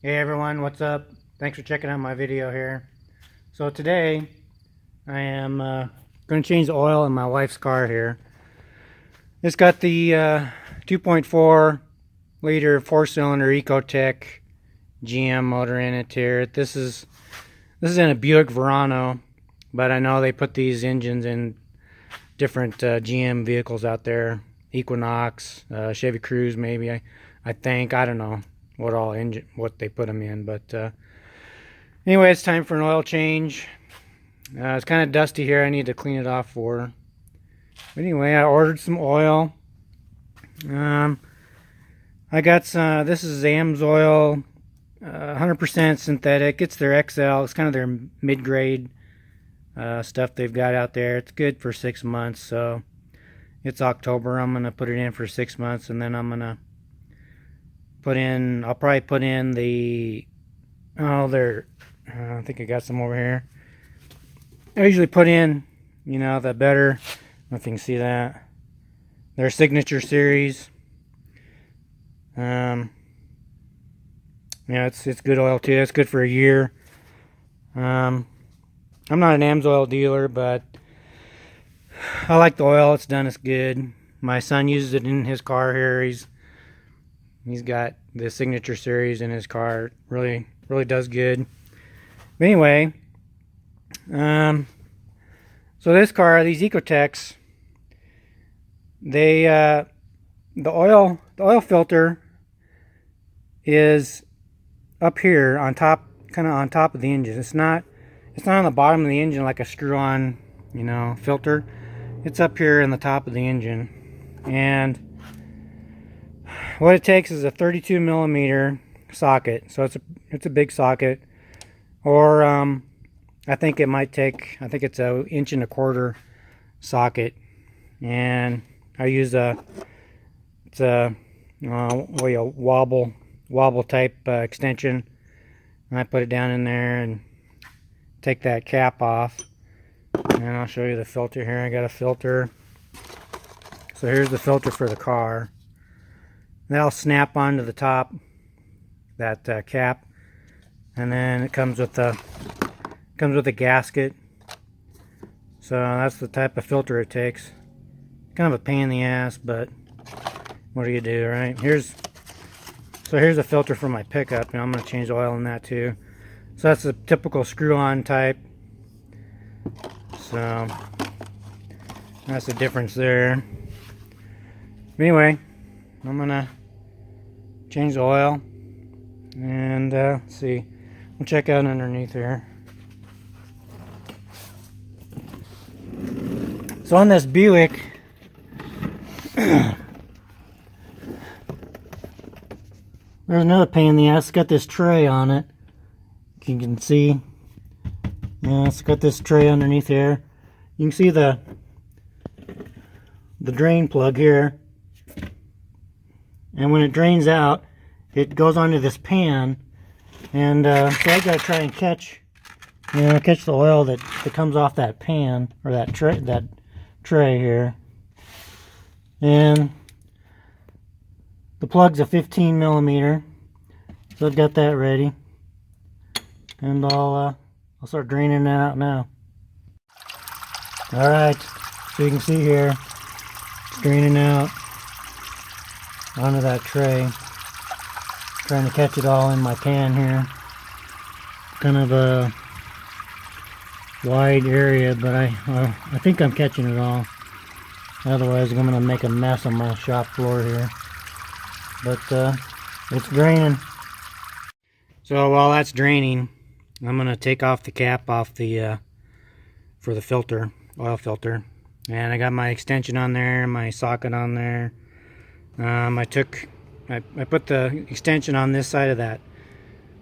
Hey everyone, what's up? Thanks for checking out my video here. So today I am going to change the oil in my wife's car here. It's got the 2.4 liter 4-cylinder Ecotec GM motor in it here. This is in a Buick Verano, but I know they put these engines in different GM vehicles out there. Equinox, Chevy Cruze maybe. I think, I don't know what they put them in, but anyway, it's time for an oil change. It's kind of dusty here. I need to clean it off for. But anyway, I ordered some oil. I got some. This is AMSOIL, 100% synthetic. It's their XL. It's kind of their mid-grade stuff they've got out there. It's good for 6 months. So it's October. I'm gonna put it in for 6 months, and then I'm gonna I'll probably put in the, I think I got some over here. I usually put in, the better, I don't know if you can see that, their signature series. It's good oil too. It's good for a year. I'm not an AMSOIL dealer, but I like the oil it's done. It's good. My son uses it in his car here. He's got the signature series in his car. Really does good. But anyway, so this car, these Ecotecs, they the oil filter is up here on top, kind of on top of the engine. It's not on the bottom of the engine like a screw-on, filter. It's up here in the top of the engine, and what it takes is a 32 millimeter socket. So it's a big socket, or I think it's a 1.25 inch socket, and I use a wobble type extension, and I put it down in there and take that cap off, and I'll show you the filter here. I got a filter. So here's the filter for the car. That'll snap onto the top, that cap, and then it comes with a gasket. So that's the type of filter it takes. Kind of a pain in the ass, but what do you do, right? Here's a filter for my pickup, and I'm going to change the oil in that too. So that's a typical screw-on type. So that's the difference there. But anyway, I'm gonna change the oil, and let's see, we'll check out underneath here. So on this Buick, there's another pain in the ass. It's got this tray on it. You can see, yeah, it's got this tray underneath here. You can see the drain plug here. And when it drains out, it goes onto this pan, and so I gotta try and catch the oil that comes off that pan, or that tray here. And the plug's a 15 millimeter, so I've got that ready, and I'll start draining that out now. All right, so you can see here, it's draining out onto that tray. Trying to catch it all in my pan here. Kind of a wide area, but I think I'm catching it all. Otherwise I'm going to make a mess on my shop floor here. But it's draining. So while that's draining, I'm going to take off the cap off the for the filter, oil filter. And I got my extension on there, my socket on there. I put the extension on this side of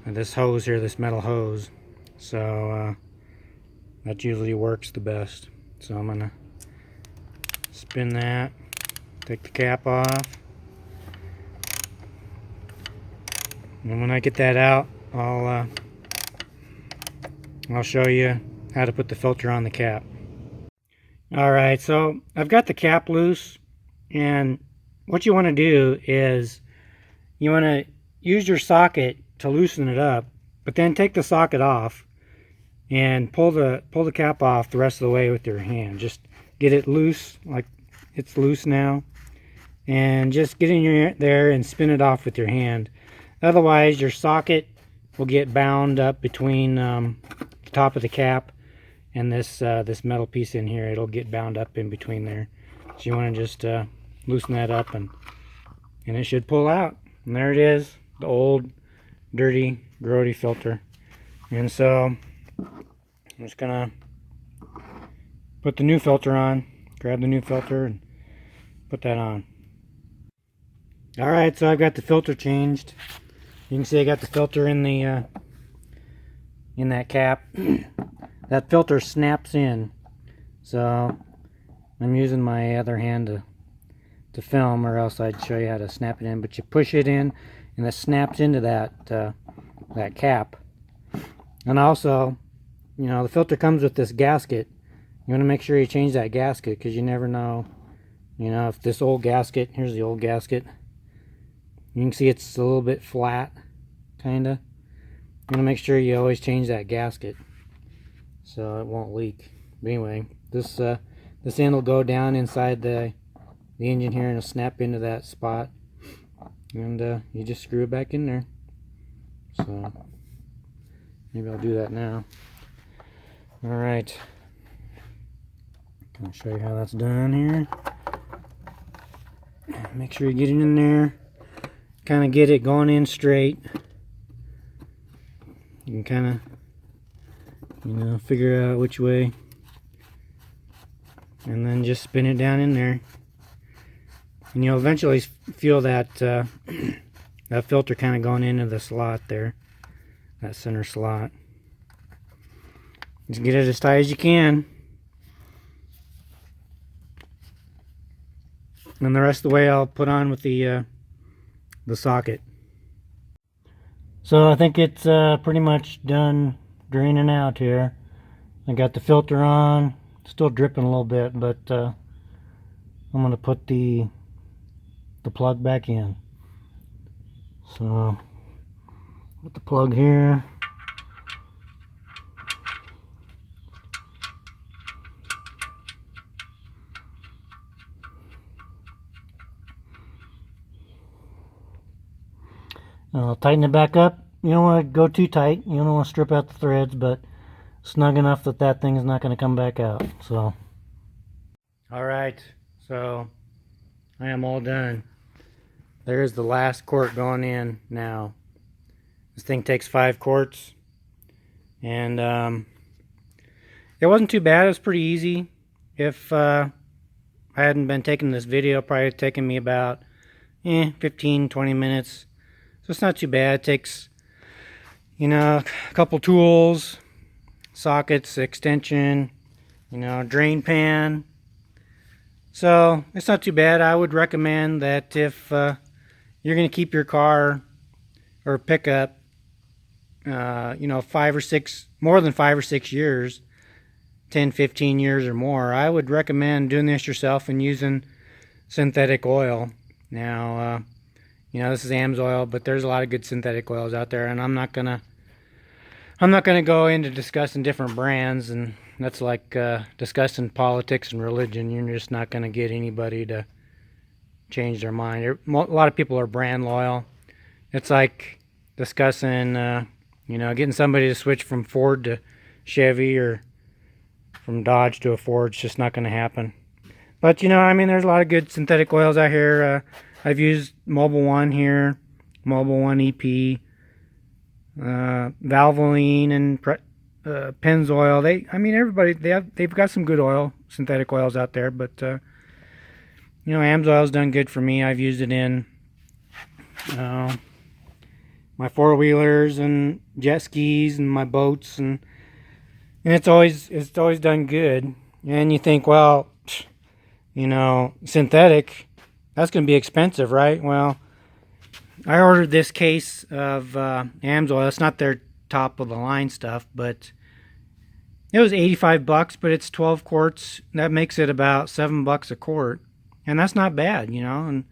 this hose here, this metal hose. So that usually works the best. So I'm gonna spin that, take the cap off, and when I get that out, I'll show you how to put the filter on the cap. Alright, so I've got the cap loose, and what you want to do is you want to use your socket to loosen it up, but then take the socket off and pull the cap off the rest of the way with your hand. Just get it loose, like it's loose now, and just get in there and spin it off with your hand. Otherwise your socket will get bound up between the top of the cap and this metal piece in here. It'll get bound up in between there. So you want to just loosen that up, and it should pull out. And there it is, the old dirty grody filter. And so I'm just gonna put the new filter on, grab the new filter and put that on. Alright, so I've got the filter changed. You can see I got the filter in the in that cap. That filter snaps in, so I'm using my other hand to film, or else I'd show you how to snap it in. But you push it in and it snaps into that cap. And also, you know, the filter comes with this gasket. You want to make sure you change that gasket, because you never know, you know, if this old gasket, here's the old gasket, you can see it's a little bit flat, kinda. You want to make sure you always change that gasket so it won't leak. But anyway, this end will go down inside the engine here, and it'll snap into that spot, and you just screw it back in there. So maybe I'll do that now. Alright, I'll show you how that's done here. Make sure you get it in there, kind of get it going in straight. You can kind of, you know, figure out which way, and then just spin it down in there, and you'll eventually feel that that filter kind of going into the slot there, that center slot. Just get it as tight as you can, and the rest of the way I'll put on with the socket. So I think it's pretty much done draining out here. I got the filter on, still dripping a little bit, but I'm going to put the plug back in. So put the plug here. I'll tighten it back up. You don't want to go too tight. You don't want to strip out the threads, but snug enough that that thing is not going to come back out. So, alright, so I am all done. There's the last quart going in now. This thing takes 5 quarts, and it wasn't too bad. It was pretty easy. If I hadn't been taking this video, probably taken me about 15-20 minutes. So it's not too bad. It takes, you know, a couple tools, sockets, extension, you know, drain pan. So it's not too bad. I would recommend that if you're going to keep your car or pickup, you know, more than 5 or 6 years, 10-15 years or more, I would recommend doing this yourself and using synthetic oil. Now, you know, this is AMSOIL, but there's a lot of good synthetic oils out there, and I'm not gonna go into discussing different brands, and that's like discussing politics and religion. You're just not gonna get anybody to change their mind. A lot of people are brand loyal. It's like discussing, you know, getting somebody to switch from Ford to Chevy or from Dodge to a Ford. It's just not gonna happen. But, you know, I mean, there's a lot of good synthetic oils out here. I've used Mobil 1 here, Mobil 1 EP, Valvoline, and Pennzoil. I mean, everybody, they've got some good synthetic oils out there. But you know, AMSOIL's done good for me. I've used it in my 4-wheelers and jet skis and my boats, and it's always done good. And you think, well, you know, synthetic, that's going to be expensive, right? Well, I ordered this case of AMSOIL. It's not their top of the line stuff, but it was $85, but it's 12 quarts. That makes it about $7 a quart, and that's not bad, you know. And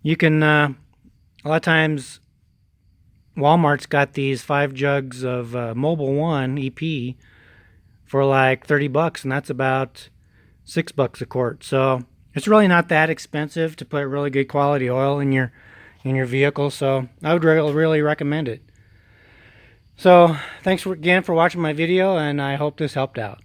you can a lot of times Walmart's got these 5 jugs of Mobile One EP for like 30 bucks, and that's about $6 a quart. So it's really not that expensive to put really good quality oil in your vehicle. So I would really recommend it. So thanks again for watching my video, and I hope this helped out.